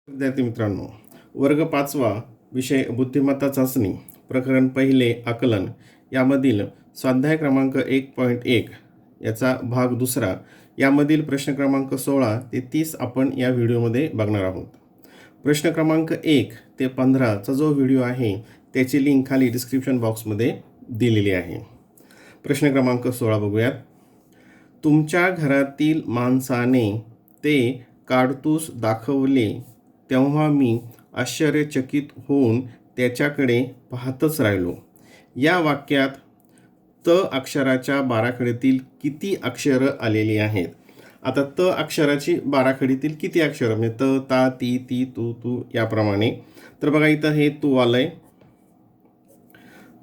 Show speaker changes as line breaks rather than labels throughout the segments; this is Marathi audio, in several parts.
विद्यार्थी मित्रांनो, वर्ग 5वा विषय बुद्धिमत्ता चाचणी प्रकरण पहिले आकलन यामधील स्वाध्याय क्रमांक 1.1 याचा भाग दुसरा यामधील प्रश्न क्रमांक 16 ते 30 आपण या व्हिडिओमध्ये बघणार आहोत. प्रश्न क्रमांक 1 ते 15 चा जो व्हिडिओ आहे त्याची लिंक खाली डिस्क्रिप्शन बॉक्समध्ये दिलेली आहे. प्रश्न क्रमांक 16 बघूयात. तुमच्या घरातील माणसाने ते काडतूस दाखवले तेव्हा मी आश्चर्यचकित होऊन त्याच्याकडे पाहतच राहिलो. या वाक्यात त अक्षराच्या बाराखडीतील किती अक्षरं आलेली आहेत? आता त अक्षराची बाराखडीतील किती अक्षरं म्हणजे त, ता, ती, ती, तू, तू याप्रमाणे. तर बघा इथं हे तू आलंय,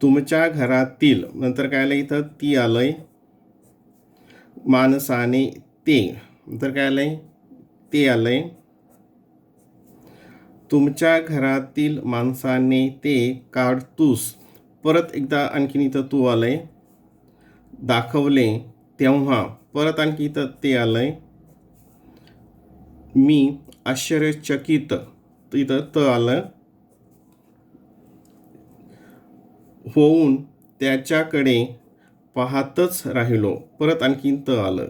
तुमच्या घरातील नंतर काय आलं इथं ती आलंय, माणसाने ते नंतर काय आलंय ते आलंय, तुमच्या घरातील माणसाने ते काडतूस परत एकदा आणखीन इथं तू आलंय, दाखवले तेव्हा परत आणखी इथं ते आलंय, मी आश्चर्यचकित इथं त आलं, होऊन त्याच्याकडे पाहतच राहिलो परत आणखीन त आलं.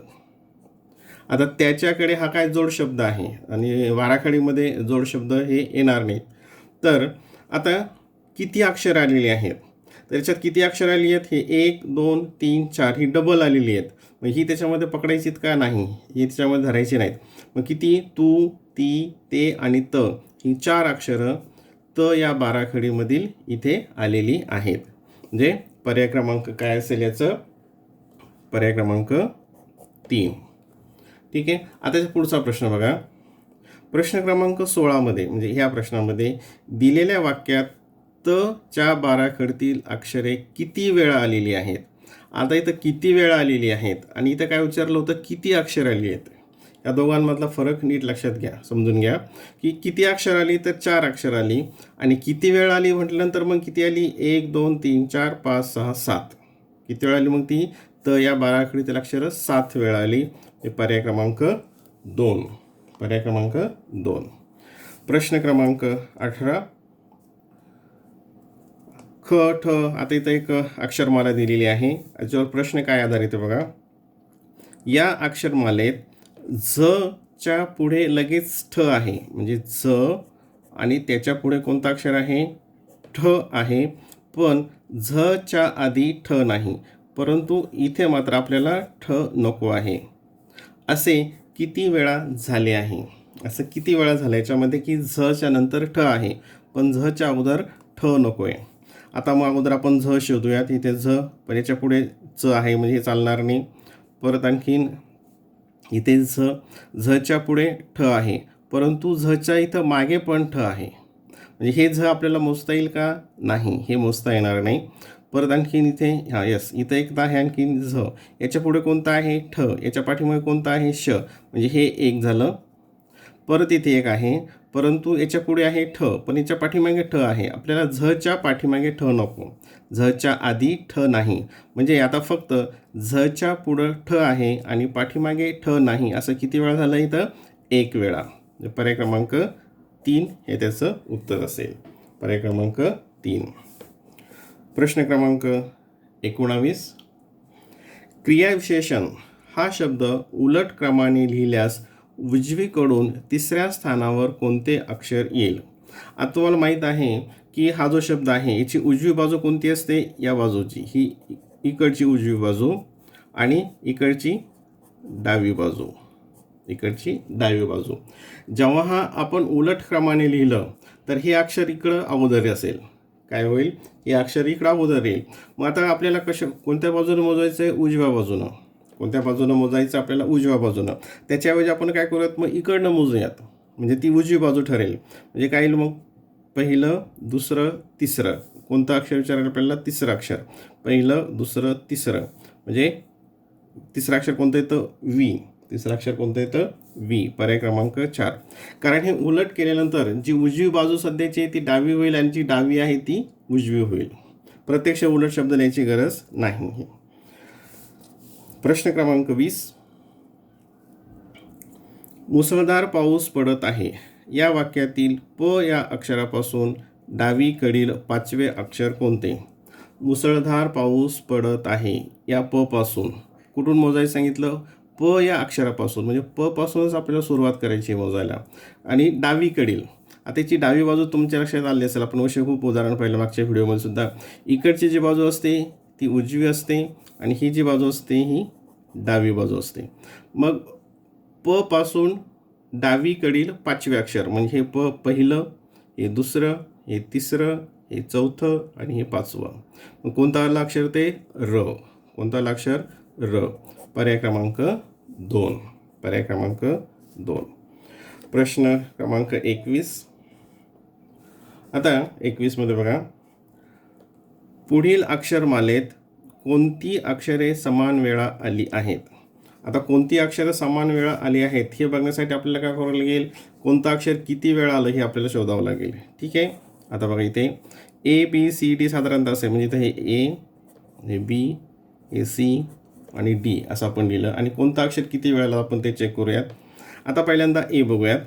आता त्याच्याकडे हा काय जोड शब्द आहे आणि बाराखडीमध्ये जोड शब्द हे येणार नाहीत. तर आता किती अक्षर आलेली आहेत? तर याच्यात किती अक्षर आली आहेत? हे 1 2 3 4 ही डबल आलेली आहेत. मग ही त्याच्यामध्ये पकडायचीत का नाही? ही त्याच्यामध्ये धरायची नाहीत. मग किती? तू, ती, ते आणि त ही 4 अक्षरं त या बाराखडीमधील इथे आलेली आहेत. म्हणजे पर्याय क्रमांक काय असेल याचं? पर्याय क्रमांक 3. ठीक आहे. आता पुढचा प्रश्न बघा. प्रश्न क्रमांक 16 मध्ये म्हणजे ह्या प्रश्नामध्ये दिलेल्या वाक्यात त च्या बाराखडीतील अक्षरे किती वेळा आलेली आहेत? आता इथं किती वेळा आलेली आहेत आणि इथं काय विचारलं होतं किती अक्षर आली आहेत? या दोघांमधला फरक नीट लक्षात घ्या, समजून घ्या की किती अक्षर आली तर 4 अक्षर आली आणि किती वेळ आली म्हटल्यानंतर मग किती आली? 1 2 3 4 5 6 7. किती वेळ आली मग ती? त या बाराखडीतील अक्षरं 7 वेळा आली. हे पर्याय क्रमांक 2. पर्याय क्रमांक 2. प्रश्न क्रमांक 18 ख ठ. आता इथं एक अक्षरमाला दिलेली आहे. याच्यावर प्रश्न काय आधारित आहे बघा. या अक्षरमालेत झ च्या पुढे लगेच ठ आहे म्हणजे झ आणि त्याच्या पुढे कोणता अक्षर आहे? ठ आहे. पण झ च्या आधी ठ नाही, परंतु इथे मात्र आपल्याला ठ नको आहे. असे किती वेळा झाले आहे? असं किती वेळा झालं याच्यामध्ये की झच्या नंतर ठ आहे पण झच्या अगोदर ठ नको आहे. आता मग अगोदर आपण झ शोधूयात. इथे झ पण याच्या पुढे च आहे म्हणजे हे चालणार नाही. परत आणखीन इथे झच्या पुढे ठ आहे परंतु झच्या इथं मागे पण ठ आहे म्हणजे हे झ आपल्याला मोजता येईल का? नाही, हे मोजता येणार नाही. परत आणखीन इथे यस इथं एक आहे आणखीन झ, याच्या पुढे कोणता आहे? ठ, याच्या पाठीमागे कोणता आहे? श, म्हणजे हे एक झालं. परत इथे एक आहे परंतु याच्या पुढे आहे ठ पण याच्या पाठीमागे ठ आहे. आपल्याला झच्या पाठीमागे ठ नको, झच्या आधी ठ नाही. म्हणजे आता फक्त झच्या पुढं ठ आहे आणि पाठीमागे ठ नाही. असं किती वेळा झालं इथं? 1 वेळा. पर्याय क्रमांक 3 हे त्याचं उत्तर असेल. पर्याय क्रमांक 3. प्रश्न क्रमांक 19 क्रियाविशेषण हा शब्द उलट क्रमाने लिहिल्यास उजवीकडून 3ऱ्या स्थानावर कोणते अक्षर येईल? आता तुम्हाला माहीत आहे की हा जो शब्द आहे याची उजवी बाजू कोणती असते? या बाजूची, ही इकडची उजवी बाजू आणि इकडची डावी बाजू, इकडची डावी बाजू. जेव्हा आपण उलट क्रमाने लिहिलं तर हे अक्षर इकडं अगोदर असेल. काय होईल? हे अक्षर इकडं अगोदर येईल. मग आता आपल्याला कोणत्या बाजूने मोजायचं आहे? उजव्या बाजूनं. कोणत्या बाजूनं मोजायचं? आपल्याला उजव्या बाजूनं. त्याच्याऐवजी आपण काय करूयात? मग इकडनं मोजूयात म्हणजे ती उजवी बाजू ठरेल. म्हणजे काय येईल मग? पहिलं, दुसरं, तिसरं. कोणतं अक्षर विचारायला? आपल्याला 3रं अक्षर. पहिलं, दुसरं, तिसरं. म्हणजे 3रं अक्षर कोणतं येतं? वी. 3रं अक्षर कोणतं येतं? वी. पर्याय क्रमांक 4. कारण हे उलट केल्यानंतर जी उजवी बाजू सध्याची ती डावी होईल आणि जी डावी आहे ती उजवी होईल. प्रत्यक्ष उलट शब्द लिहायची गरज नाही. प्रश्न क्रमांक 20 मुसळधार पाऊस पडत आहे. या वाक्यातील प या अक्षरापासून डावीकडील 5वे अक्षर कोणते? मुसळधार पाऊस पडत आहे या प पासून कुठून मोजायचं सांगितलं? प या अक्षरापासून, म्हणजे प पासूनच आपल्याला सुरुवात करायची मोजायला. आणि डावीकडील, आता त्याची डावी बाजू तुमच्या लक्षात आली असेल, आपण असे खूप उदाहरण पाहिलं मागच्या व्हिडिओमध्ये सुद्धा. इकडची जी बाजू असते ती उजवी असते आणि ही जी बाजू असते ही डावी बाजू असते. मग प पासून डावीकडील 5वे अक्षर म्हणजे हे प पहिलं, हे दुसरं, हे तिसरं, हे चौथं आणि हे 5वं. मग कोणतं आलं अक्षर ते? र. कोणतं आलं अक्षर? र. पर्याय क्रमांक 2. पर्याय क्रमांक 2. प्रश्न क्रमांक 21. आता 21मध्ये बघा, पुढील अक्षरमालेत कोणती अक्षरे समान वेळा आली आहेत? आता कोणती अक्षरं समान वेळा आली आहेत हे बघण्यासाठी आपल्याला काय करावं लागेल? कोणतं अक्षर किती वेळा आलं हे आपल्याला शोधावं लागेल. ठीक आहे. आता बघा इथे ए बी सी डी साधारणतः असेल, म्हणजे इथं हे ए, हे बी, हे सी आणि डी असं आपण लिहिलं. आणि कोणतं अक्षर किती वेळा आपण ते चेक करूयात. आता पहिल्यांदा ए बघूयात.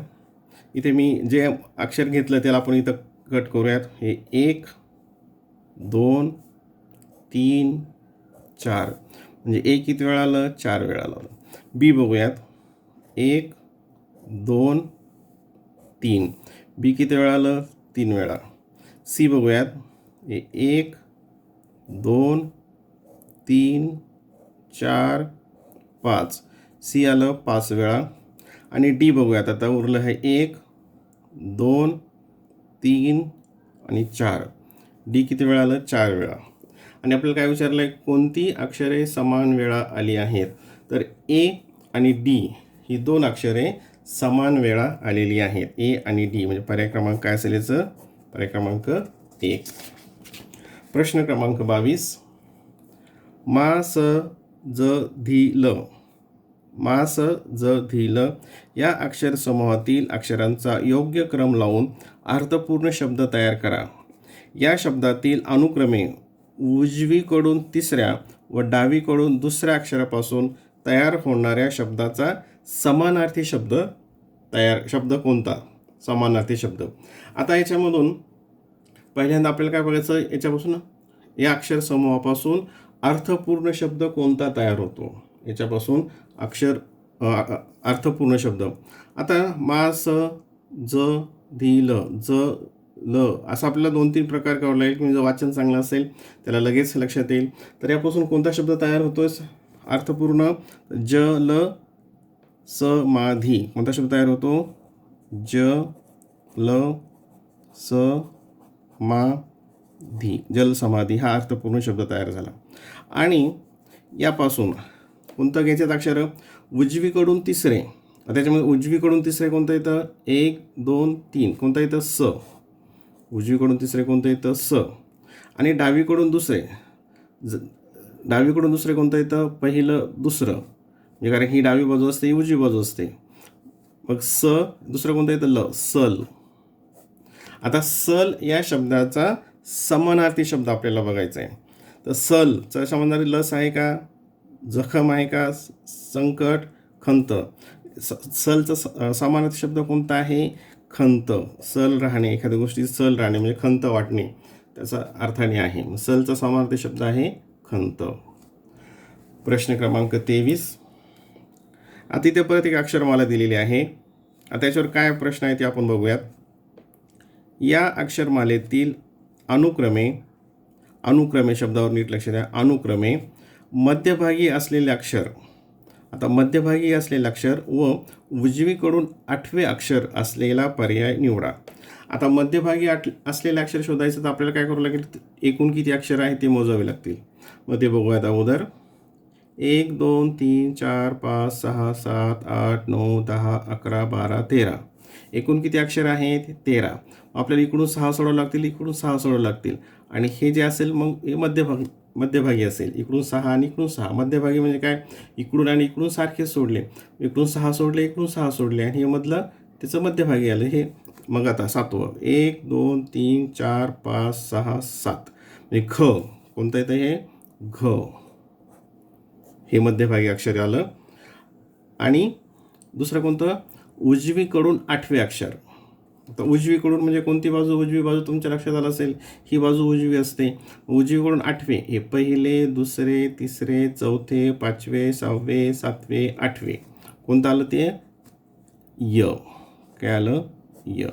इथे मी जे अक्षर घेतलं त्याला आपण इथं कट करूयात. हे 1 2 3 4, म्हणजे ए किती वेळा आलं? 4 वेळा आलं. बी बघूयात. 1 2 3, बी किती वेळा आलं? 3 वेळा. सी बघूयात. हे 1 2 3 4 5, सी आलं 5 वेळा. आणि डी बघूयात. आता उरलं आहे 1 2 3 आणि 4, डी किती वेळा आलं? 4 वेळा. आणि आपल्याला काय विचारलं आहे? कोणती अक्षरे समान वेळा आली आहेत? तर ए आणि डी ही 2 अक्षरे समान वेळा आलेली आहेत. ए आणि डी, म्हणजे पर्याय क्रमांक काय असेल याचं? पर्याय क्रमांक 1. प्रश्न क्रमांक 22. मा स ज धी ल, मा स ज धी ल या अक्षर समूहातील अक्षरांचा योग्य क्रम लावून अर्थपूर्ण शब्द तयार करा. या शब्दातील अनुक्रमे उजवीकडून तिसऱ्या व डावीकडून दुसऱ्या अक्षरापासून तयार होणाऱ्या शब्दाचा समानार्थी शब्द कोणता? समानार्थी शब्द. आता याच्यामधून पहिल्यांदा आपल्याला काय बघायचं? याच्यापासून, या अक्षर समूहापासून अर्थपूर्ण शब्द कोणता तयार होतो? याच्यापासून अर्थपूर्ण शब्द. आता मा स ज धी ल, ज ल असं आपल्याला 2-3 प्रकार करावं लागेल. म्हणजे वाचन चांगलं असेल त्याला लगेच लक्षात येईल. तर यापासून कोणता शब्द तयार होतोय अर्थपूर्ण? ज ल स मा धी. कोणता शब्द तयार होतो? ज ल स मा धी, जल समाधी हा अर्थपूर्ण शब्द तयार झाला. आणि यापासून कोणतं घ्यायचं अक्षर? उजवीकडून तिसरे. त्याच्यामध्ये उजवीकडून तिसरे कोणतं येतं? 1 2 3, कोणतं येतं? स. उजवीकडून तिसरे कोणतं येतं? स. आणि डावीकडून दुसरे, डावीकडून दुसरे कोणतं येतं? पहिलं दुसरं, म्हणजे कारण ही डावी बाजू असते, ही उजवी बाजू असते. मग स, दुसरं कोणतं येतं? ल, सल. आता सल या शब्दाचा समानार्थी शब्द आपल्याला बघायचा आहे. तर सलचा समानार्थी लस आहे का? जखम आहे का? संकट, खंत. सलचा समानार्थी शब्द कोणता आहे? खंत. सल राहणे, एखाद्या गोष्टी सल राहणे म्हणजे खंत वाटणे, त्याचा अर्थाने आहे. सलचा समानार्थी शब्द आहे खंत. प्रश्न क्रमांक 23. आता इथे परत एक अक्षरमाला दिलेली आहे. आता याच्यावर काय प्रश्न आहे ते आपण बघूयात. या अक्षरमालेतील अनुक्रमे शब्दावर नीट लक्ष द्या. अनुक्रमे मध्यभागी असलेले अक्षर, आता मध्यभागी असलेले अक्षर व उजवीकडून 8वे अक्षर असलेला पर्याय निवडा. आता मध्यभागी असलेले अक्षर शोधायचं तर आपल्याला काय करावं लागेल? एकूण किती अक्षर आहे ते मोजावे लागतील. मग ते बघूयात अगोदर. 1 2 3 4 5 6 7 8 9 10 11 12 13, एकूण किती अक्षर आहेत? 13. आपल्याला इकडून 6 सोडावं लागतील, इकडून 6 सोडावं लागतील. आणि हे जे असेल मग हे मध्यभागी असेल. इकडून 6 आणि इकडून 6. मध्यभागी म्हणजे काय? इकडून आणि इकडून सारखे सोडले, इकडून 6 सोडले, इकडून 6 सोडले आणि हे मधलं त्याचं मध्यभागी आलं हे. मग आता 7वं 1 2 3 4 5 6 7, म्हणजे ख. कोणतं येतं हे? घ. हे मध्यभागी अक्षर आलं. आणि दुसरं कोणतं? उजवीकडून 8वे अक्षर. तर उजवीकडून म्हणजे कोणती बाजू? उजवी बाजू तुमच्या लक्षात आलं असेल, ही बाजू उजवी असते. उजवीकडून 8वे हे पहिले, दुसरे, तिसरे, चौथे, 5वे, 6वे, 7वे, 8वे. कोणतं आलं ते? य. काय आलं? य.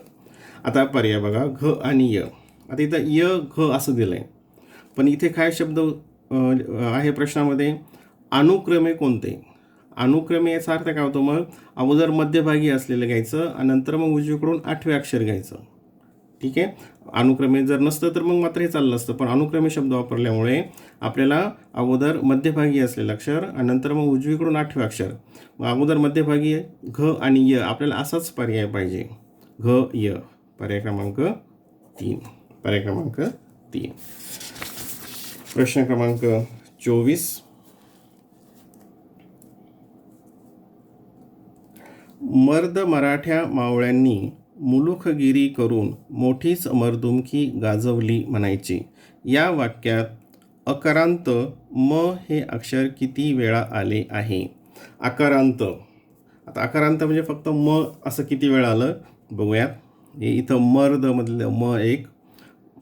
आता पर्याय बघा, घ आणि य. आता इथं य घ असं दिलं आहे, पण इथे काय शब्द आहे प्रश्नामध्ये? अनुक्रमे कोणते? अनुक्रमे याचा अर्थ काय होतो? मग अगोदर मध्यभागी असलेलं घ्यायचं आणि नंतर मग उजवीकडून 8वे अक्षर घ्यायचं. ठीक आहे. अनुक्रमे जर नसतं तर मग मात्र हे चाललं असतं, पण अनुक्रमे शब्द वापरल्यामुळे आपल्याला अगोदर मध्यभागी असलेलं अक्षर आणि नंतर मग उजवीकडून 8वे अक्षर. मग अगोदर मध्यभागी घ आणि य, आपल्याला असाच पर्याय पाहिजे. घ य. पर्याय क्रमांक 3. पर्याय क्रमांक 3. प्रश्न क्रमांक 24. मर्द मराठ्या मावळ्यांनी मुलुखगिरी करून मोठीच मर्दुमकी गाजवली म्हणायची. या वाक्यात अकारांत म हे अक्षर किती वेळा आले आहे? अकारांत. आता अकारांत म्हणजे फक्त म असं किती वेळा आलं बघूयात. हे इथं मर्दमधलं म एक,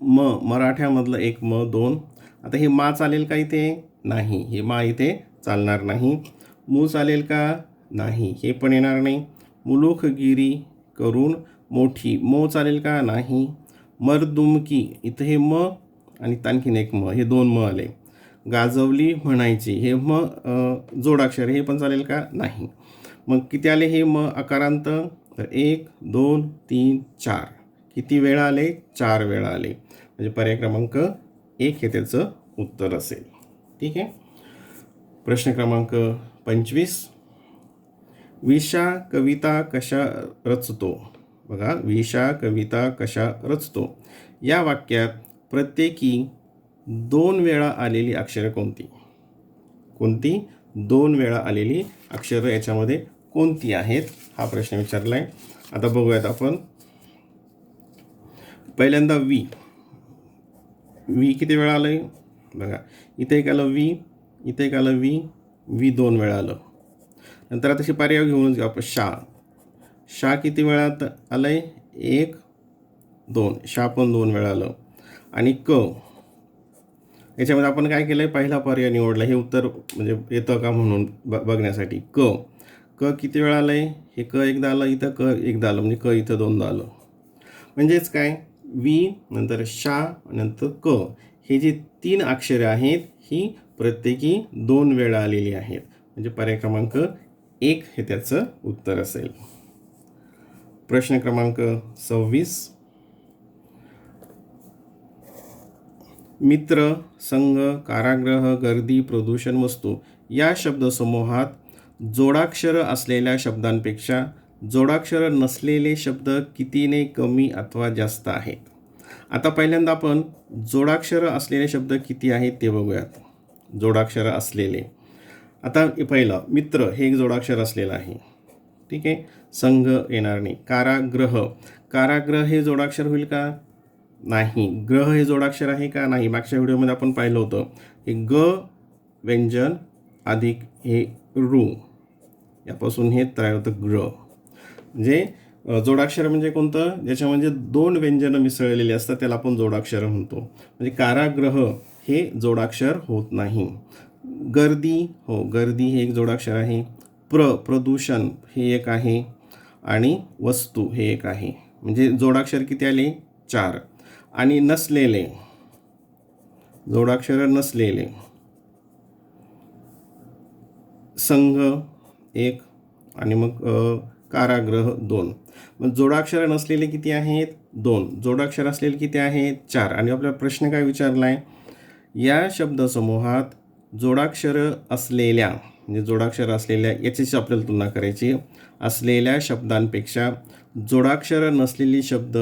मराठ्यामधलं एक म 2. आता हे मा चालेल का इथे? नाही, हे मा इथे चालणार नाही. मू चालेल का? नाही, हे पण येणार नाही. मुलुखगिरी करून मोठी, मो चालेल का? नाही. मर्दुमकी, इथं हे म आणि आणखीन एक म, हे 2 म आले. गाजवली म्हणायची, हे म जोडाक्षर, हे पण चालेल का? नाही. मग किती आले हे म अकारांत? तर 1 2 3 4. किती वेळा आले? 4 वेळा आले. म्हणजे पर्याय क्रमांक 1 हे त्याचं उत्तर असेल. ठीक आहे. प्रश्न क्रमांक 25. विशा कविता कशा रचतो? बघा, विशा कविता कशा रचतो? या वाक्यात प्रत्येकी 2 वेळा आलेली अक्षरं कोणती? कोणती 2 वेळा आलेली अक्षरं याच्यामध्ये कोणती आहेत? हा प्रश्न विचारला आहे. आता बघूयात आपण. पहिल्यांदा वी. वी किती वेळा आलं आहे? बघा, इथे एक आलं वी, इथे एक आलं वी, वी 2 वेळा आलं. नंतर आता पर्याय घेऊनच घेऊ आपण. शा. शा किती वेळात आलं आहे? 1 2. शा पण 2 वेळा आलं. आणि क, याच्यामध्ये आपण काय केलं आहे? पहिला पर्याय निवडला, हे उत्तर म्हणजे येतं का म्हणून बघण्यासाठी. क. क किती वेळा आलं आहे? हे क एकदा आलं, इथं क एकदा आलं, म्हणजे क इथं 2दा आलं. म्हणजेच काय? वी, नंतर शा, नंतर क, हे जे 3 अक्षरे आहेत ही प्रत्येकी 2 वेळा आलेली आहेत. म्हणजे पर्याय क्रमांक 1 हे त्याचं उत्तर असेल. प्रश्न क्रमांक 26. मित्र, संघ, कारागृह, गर्दी, प्रदूषण, वस्तू या शब्दसमूहात जोडाक्षर असलेल्या शब्दांपेक्षा जोडाक्षर नसलेले शब्द कितीने कमी अथवा जास्त आहेत? आता पहिल्यांदा आपण जोडाक्षर असलेले शब्द किती आहेत ते बघूयात. जोडाक्षर असलेले. आता पहिलं मित्र हे एक जोडाक्षर असलेलं आहे. ठीक आहे. संघ येणार नाही. कारागृह. कारागृह हे जोडाक्षर होईल का? नाही. ग्रह हे जोडाक्षर आहे का? नाही. मागच्या व्हिडिओमध्ये आपण पाहिलं होतं हे ग व्यंजन अधिक हे रू, यापासून हे तयार होतं ग्र. म्हणजे जोडाक्षर म्हणजे कोणतं? ज्याच्यामध्ये 2 व्यंजनं मिसळलेली असतात त्याला आपण जोडाक्षर म्हणतो. म्हणजे कारागृह हे जोडाक्षर होत नाही. गर्दी, हो, गर्दी हे एक जोडाक्षर आहे. प्रदूषण हे एक आहे आणि वस्तू हे एक आहे. म्हणजे जोडाक्षर किती आले? 4. आणि नसलेले, जोडाक्षर नसलेले, संघ 1 आणि मग कारागृह 2. मग जोडाक्षर नसलेले किती आहेत? 2. जोडाक्षर असलेले किती आहेत? 4. आणि आपला प्रश्न काय विचारला आहे? या शब्दसमूहात जोडाक्षर असलेल्या, म्हणजे जोडाक्षर असलेल्या याचीच आपल्याला तुलना करायची, असलेल्या शब्दांपेक्षा जोडाक्षर नसलेले शब्द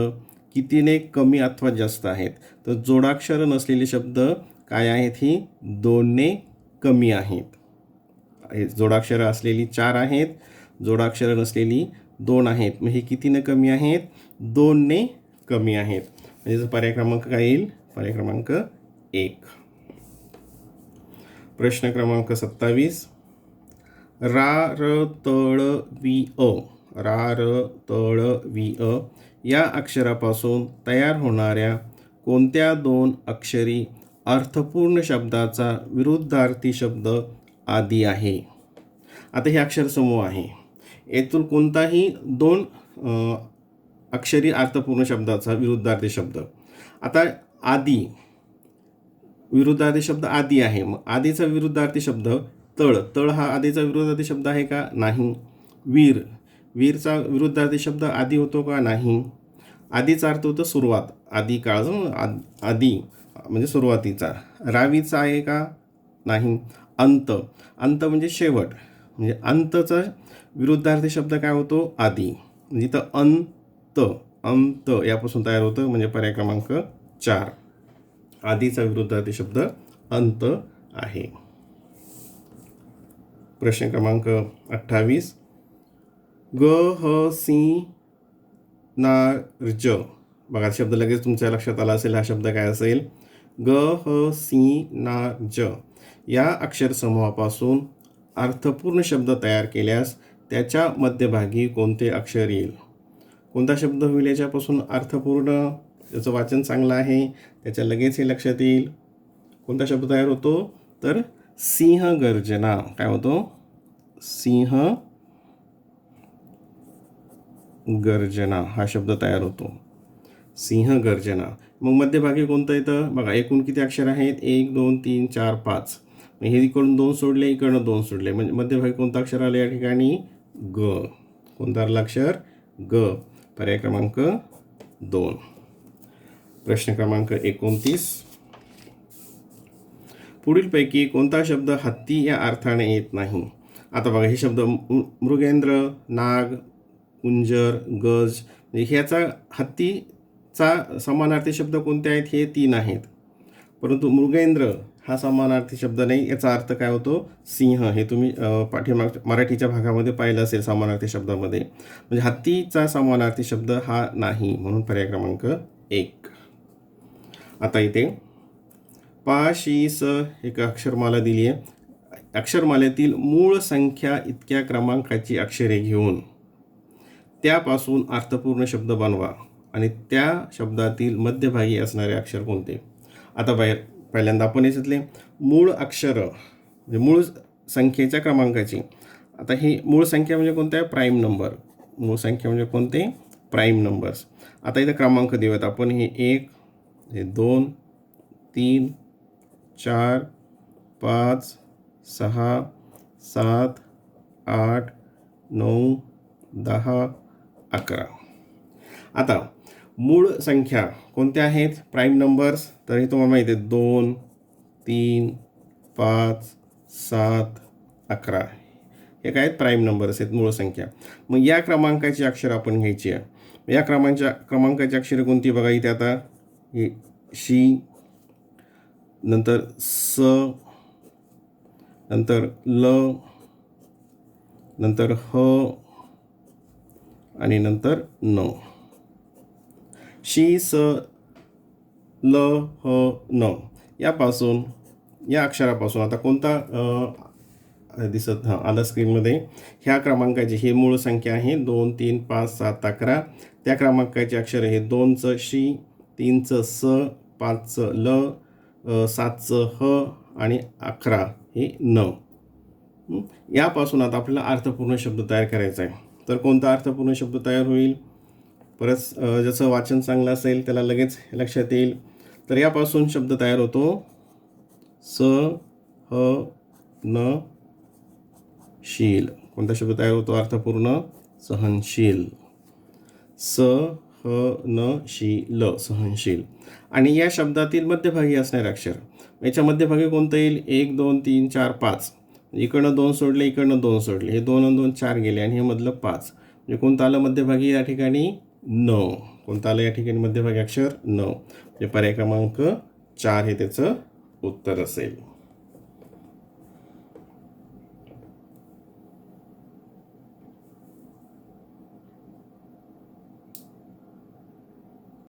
कितीने कमी अथवा जास्त आहेत? तर जोडाक्षर नसलेले शब्द काय आहेत? ही 2ने कमी आहेत. जोडाक्षर असलेली 4 आहेत, जोडाक्षर नसलेली 2 आहेत. मग हे कितीने कमी आहेत? 2ने कमी आहेत. म्हणजे पर्याय क्रमांक काय येईल? पर्याय क्रमांक 1. प्रश्न क्रमांक 27. रा र तळ वि अ, रा र तळ वि अ या अक्षरापासून तयार होणाऱ्या कोणत्या दोन अक्षरी अर्थपूर्ण शब्दाचा विरुद्धार्थी शब्द आदी आहे. आता हे अक्षरसमूह आहे. येथून कोणताही दोन अक्षरी अर्थपूर्ण शब्दाचा विरुद्धार्थी शब्द. आता आदी, विरुद्धार्थी शब्द आदी आहे. मग आदीचा विरुद्धार्थी शब्द तळ. तळ हा आदीचा विरुद्धार्थी शब्द आहे का? नाही. वीर, वीरचा विरुद्धार्थी शब्द आदी होतो का? नाही. आदीचा अर्थ होतो सुरुवात, आदी काळ, आदी म्हणजे सुरुवातीचा. रावीचा आहे का? नाही. अंत, अंत म्हणजे शेवट, म्हणजे अंतचा विरुद्धार्थी शब्द काय होतो? आदी. म्हणजे इथं अंत, अंत यापासून तयार होतं, म्हणजे पर्याय क्रमांक 4. आदीचा विरुद्धार्थी शब्द अंत आहे. प्रश्न क्रमांक 28. ग ह सी नार्ज. बघा शब्द लगेच तुमच्या लक्षात आला असेल. हा शब्द काय असेल? ग ह सी नार्ज या अक्षरसमूहापासून अर्थपूर्ण शब्द तयार केल्यास त्याच्या मध्यभागी कोणते अक्षर येईल? कोणता शब्द होईल याच्यापासून अर्थपूर्ण? त्याचं वाचन चांगलं आहे, त्याच्या लगेच हे लक्षात येईल. कोणता शब्द तयार होतो? तर सिंह गर्जना. काय होतो? सिंह गर्जना हा शब्द तयार होतो. सिंह गर्जना. मग मध्यभागी कोणतं येतं? बघा एकूण किती अक्षर आहेत? 1 2 3 4 5. हे इकडून 2 सोडले, इकडनं 2 सोडले, म्हणजे मध्यभागी कोणतं अक्षर आलं या ठिकाणी? ग. कोणतं आलं अक्षर? ग. पर्याय क्रमांक 2. प्रश्न क्रमांक 29. पुढीलपैकी कोणता शब्द हत्ती या अर्थाने येत नाही? आता बघा हे शब्द मृगेंद्र, नाग, कुंजर, गज, ह्याचा हत्तीचा समानार्थी शब्द कोणते आहेत? हे 3 आहेत. परंतु मृगेंद्र हा समानार्थी शब्द नाही. याचा अर्थ काय होतो? सिंह. हे तुम्ही मराठीच्या भागामध्ये पाहिलं असेल समानार्थी शब्दामध्ये. म्हणजे हत्तीचा समानार्थी शब्द हा नाही, म्हणून पर्याय क्रमांक 1. आता इथे पा शी स एक अक्षरमाला दिली आहे. अक्षरमालेतील मूळ संख्या इतक्या क्रमांकाची अक्षरे घेऊन त्यापासून अर्थपूर्ण शब्द बनवा आणि त्या शब्दातील मध्यभागी असणारे अक्षर कोणते? आता पहिल्यांदा आपण याच्यातले मूळ अक्षर म्हणजे मूळ संख्येच्या क्रमांकाची. आता ही मूळ संख्या म्हणजे कोणत्या? Prime number. मूळ संख्या म्हणजे कोणते? Prime numbers. आता इथं क्रमांक देऊयात आपण. हे 1, हे 2, 3, 4, 5, 6, 7, 8, 9, 10, 11. आता मूळ संख्या कोणत्या आहेत? Prime numbers. तर हे तुम्हाला माहिती आहे 2, 3, 5, 7, 11 हे काय आहेत? प्राईम नंबर्स आहेत, मूळ संख्या. मग या क्रमांकाची अक्षर आपण घ्यायची आहे. या क्रमांकाची अक्षरे कोणती? बघा इथे आता हे शी, नंतर स, नंतर ल, नंतर ह आणि नंतर न. शी, स, ल, ह, न यापासून, या अक्षरापासून आता कोणता दिसत आलं स्क्रीनमध्ये? ह्या क्रमांकाची ही मूळ संख्या आहे 2, 3, 5, 7, 11. त्या क्रमांकाचे अक्षर हे 2चं शी, 3चं स, 5चं ल, 7चं ह आणि 11 हे न. यापासून आता आपल्याला अर्थपूर्ण शब्द तयार करायचा आहे. तर कोणता अर्थपूर्ण शब्द तयार होईल? परत ज्याचं वाचन चांगलं असेल त्याला लगेच लक्षात येईल. तर यापासून शब्द तयार होतो स, ह, न, शील. कोणता शब्द तयार होतो अर्थपूर्ण? सहनशील. स, ह, न, शील, सहनशील. आणि या शब्दातील मध्यभागी असणारे अक्षर, याच्या मध्यभागी कोणतं येईल? 1 2 3 4 5. इकडनं 2 सोडले, इकडनं 2 सोडले, हे 2 आणि 2 4 गेले आणि हे मधलं 5. म्हणजे कोणतं आलं मध्यभागी या ठिकाणी? न. कोणतं आलं या ठिकाणी मध्यभागी अक्षर? न. म्हणजे पर्याय क्रमांक 4 हे त्याचं उत्तर असेल.